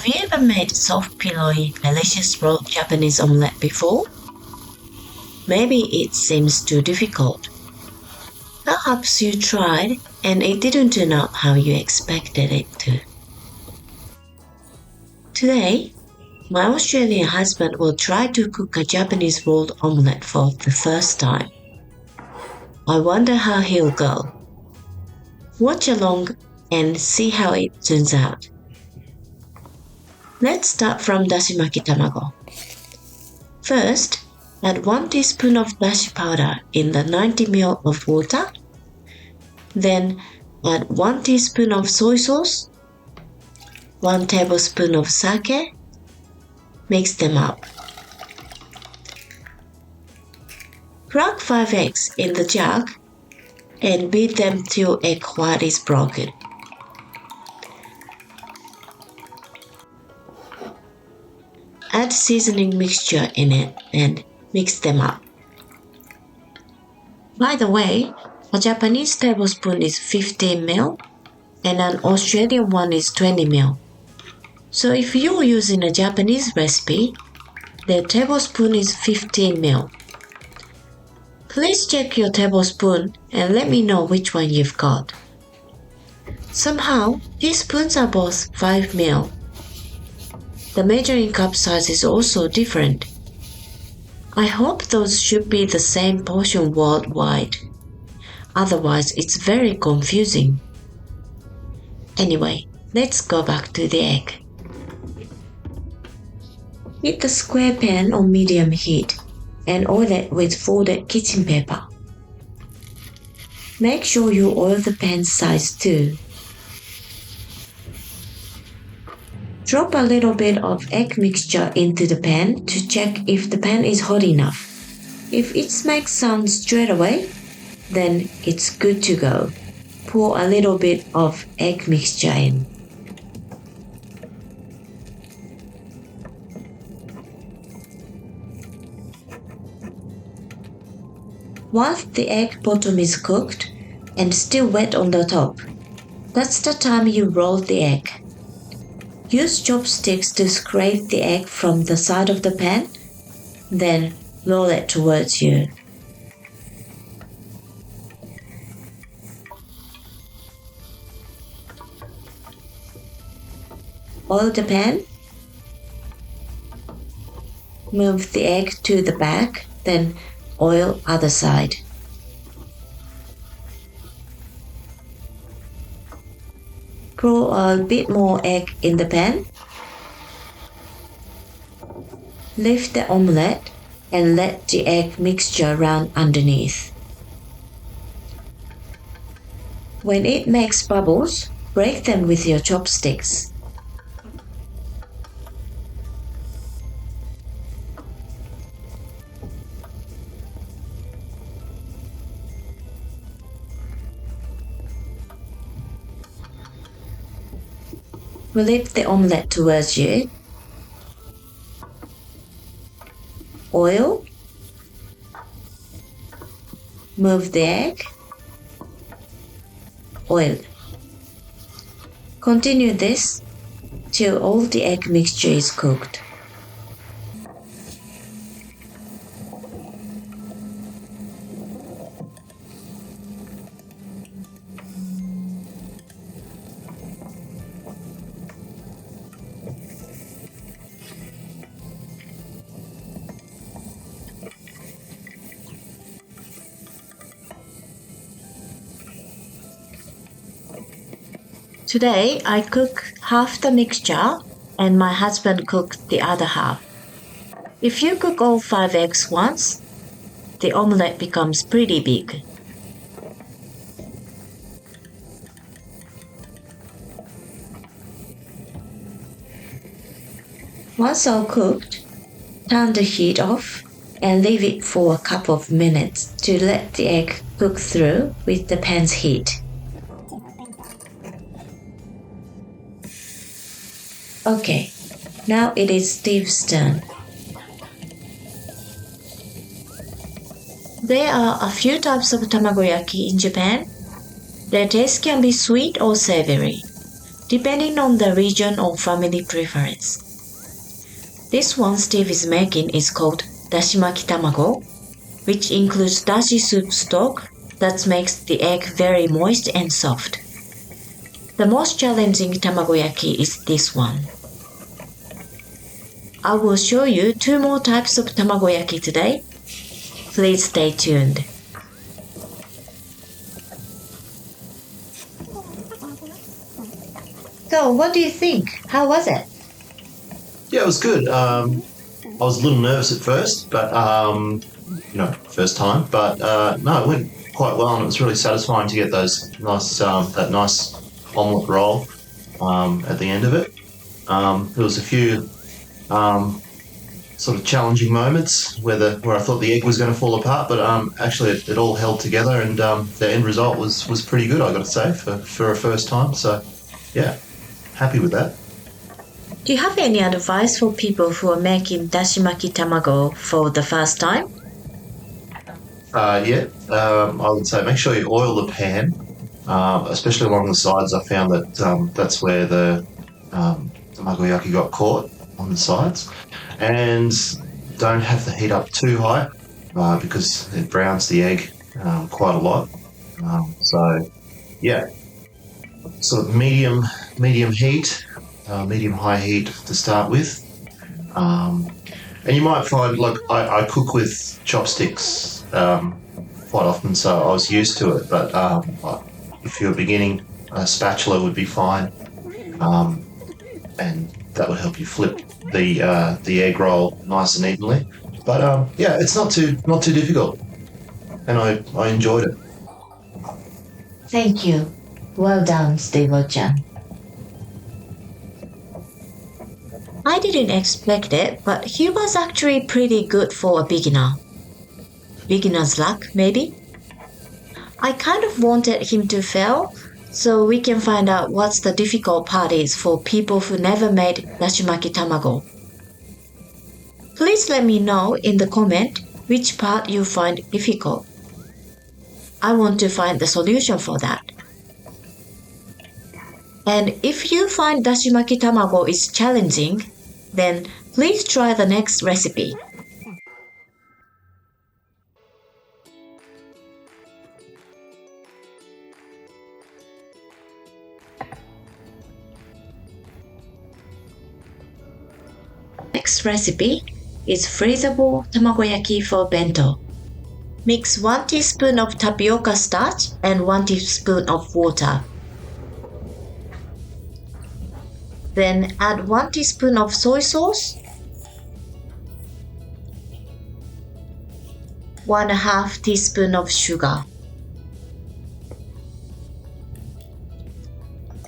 Have you ever made soft, pillowy, delicious rolled Japanese omelet before? Maybe it seems too difficult. Perhaps you tried and it didn't turn out how you expected it to. Today, my Australian husband will try to cook a Japanese rolled omelet for the first time. I wonder how he'll go. Watch along and see how it turns out. Let's start from Dashimaki-Tamago. First, add 1 teaspoon of dashi powder in the 90 ml of water. Then add 1 teaspoon of soy sauce, 1 tablespoon of sake. Mix them up. Crack 5 eggs in the jug and beat them till egg white is broken. Add seasoning mixture in it and mix them up. By the way, a Japanese tablespoon is 15 ml and an Australian one is 20 ml. So if you're using a Japanese recipe, the tablespoon is 15 ml. Please check your tablespoon and let me know which one you've got. Somehow, these spoons are both 5 ml. The measuring cup size is also different. I hope those should be the same portion worldwide. Otherwise, it's very confusing. Anyway, let's go back to the egg. Heat the square pan on medium heat and oil it with folded kitchen paper. Make sure you oil the pan sides too. Drop a little bit of egg mixture into the pan to check if the pan is hot enough. If it makes sound straight away, then it's good to go. Pour a little bit of egg mixture in. Once the egg bottom is cooked and still wet on the top, that's the time you roll the egg. Use chopsticks to scrape the egg from the side of the pan, then roll it towards you. Oil the pan. Move the egg to the back, then oil other side. Pour a bit more egg in the pan. Lift the omelette and let the egg mixture run underneath. When it makes bubbles, break them with your chopsticks. Flip the omelette towards you. Oil. Move the egg. Oil. Continue this till all the egg mixture is cooked. Today, I cook half the mixture and my husband cooked the other half. If you cook all 5 eggs once, the omelette becomes pretty big. Once all cooked, turn the heat off and leave it for a couple of minutes to let the egg cook through with the pan's heat. Okay, now it is Steve's turn. There are a few types of Tamago-Yaki in Japan. Their taste can be sweet or savory. depending on the region or family preference. This one Steve is making is called Dashimaki-Tamago, which includes dashi soup stock that makes the egg very moist and soft. The most challenging Tamagoyaki is this one. I will show you 2 more types of Tamagoyaki today. Please stay tuned. So, what do you think? How was it? Yeah, it was good. I was a little nervous at first, but first time. But no, it went quite well, and it was really satisfying to get those that nice omelette roll at the end of it. There was a few sort of challenging moments where I thought the egg was going to fall apart, but actually it all held together, and the end result was pretty good, I got to say, for a first time. So yeah, happy with that. Do you have any advice for people who are making Dashimaki-Tamago for the first time? I would say make sure you oil the pan, especially along the sides. I found that that's where the Tamagoyaki got caught, on the sides. And don't have the heat up too high because it browns the egg quite a lot. Sort of medium heat, medium-high heat to start with. And you might find, like, I cook with chopsticks quite often, so I was used to it. But if you're beginning, a spatula would be fine, and that would help you flip the egg roll nice and evenly. But it's not too difficult, and I enjoyed it. Thank you. Well done, Steve-chan. I didn't expect it, but he was actually pretty good for a beginner. Beginner's luck, maybe? I kind of wanted him to fail, so we can find out what's the difficult part is for people who never made Dashimaki-Tamago. Please let me know in the comment which part you find difficult. I want to find the solution for that. And if you find Dashimaki-Tamago is challenging, then please try the next recipe. Next recipe is freezable Tamagoyaki for Bento. Mix 1 teaspoon of tapioca starch and 1 teaspoon of water. Then add 1 teaspoon of soy sauce, 1/2 teaspoon of sugar,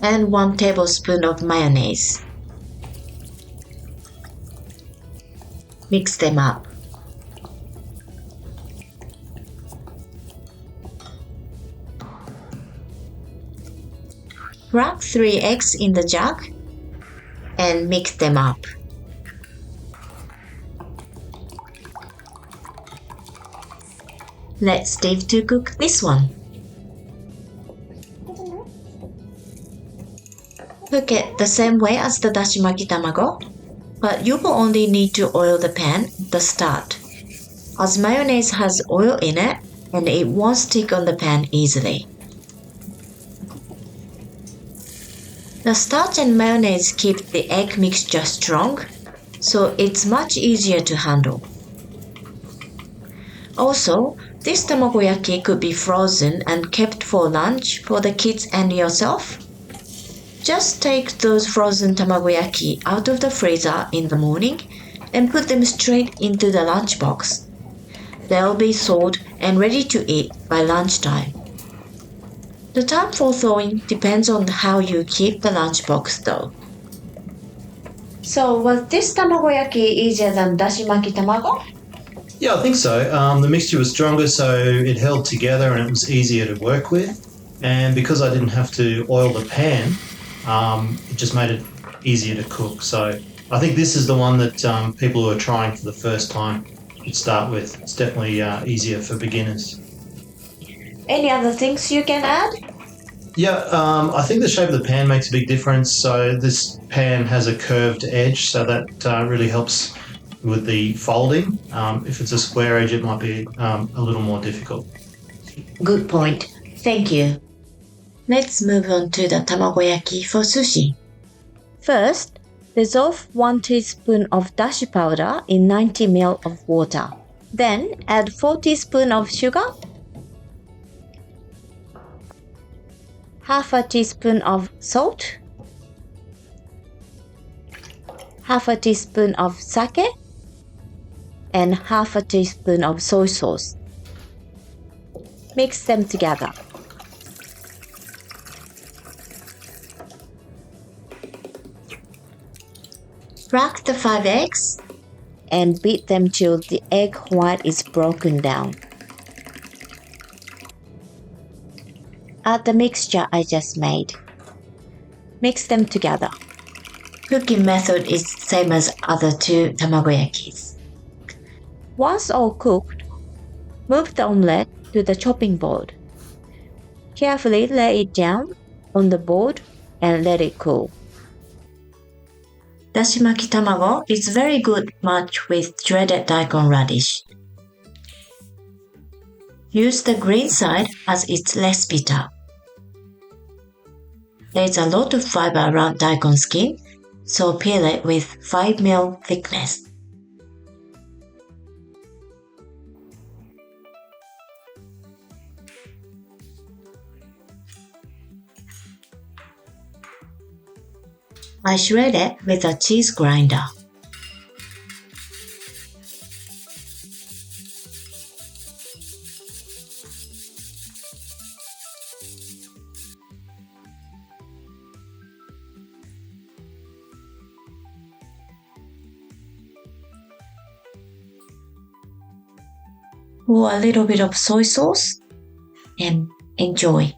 and 1 tablespoon of mayonnaise. Mix them up. Crack 3 eggs in the jug and mix them up. Let's Steve to cook this one. Cook it the same way as the Dashimaki-Tamago, but you will only need to oil the pan at the start, as mayonnaise has oil in it and it won't stick on the pan easily. The starch and mayonnaise keep the egg mixture strong, so it's much easier to handle. Also, this Tamagoyaki could be frozen and kept for lunch for the kids and yourself. Just take those frozen Tamagoyaki out of the freezer in the morning and put them straight into the lunchbox. They'll be thawed and ready to eat by lunchtime. The time for thawing depends on how you keep the lunchbox though. So was this Tamagoyaki easier than Dashimaki-Tamago? Yeah, I think so. The mixture was stronger, so it held together and it was easier to work with. And because I didn't have to oil the pan, it just made it easier to cook. So I think this is the one that people who are trying for the first time should start with. It's definitely easier for beginners. Any other things you can add? Yeah, I think the shape of the pan makes a big difference. So this pan has a curved edge, so that really helps with the folding. If it's a square edge, it might be a little more difficult. Good point. Thank you. Let's move on to the Tamagoyaki for sushi. First, dissolve 1 teaspoon of dashi powder in 90 ml of water. Then add 4 teaspoons of sugar, half a teaspoon of salt, half a teaspoon of sake, and half a teaspoon of soy sauce. Mix them together. Crack the 5 eggs and beat them till the egg white is broken down. Add the mixture I just made. Mix them together. Cooking method is same as other 2 tamagoyakis. Once all cooked, move the omelet to the chopping board. Carefully lay it down on the board and let it cool. Dashimaki-Tamago is very good match with shredded daikon radish. Use the green side as it's less bitter. There's a lot of fiber around daikon skin, so peel it with 5 ml thickness. I shred it with a cheese grinder. Pour a little bit of soy sauce and enjoy.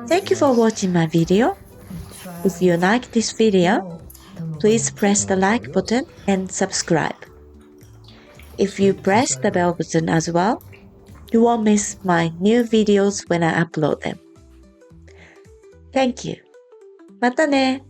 Thank you for watching my video. If you like this video, please press the like button and subscribe. If you press the bell button as well, you won't miss my new videos when I upload them. Thank you. またね。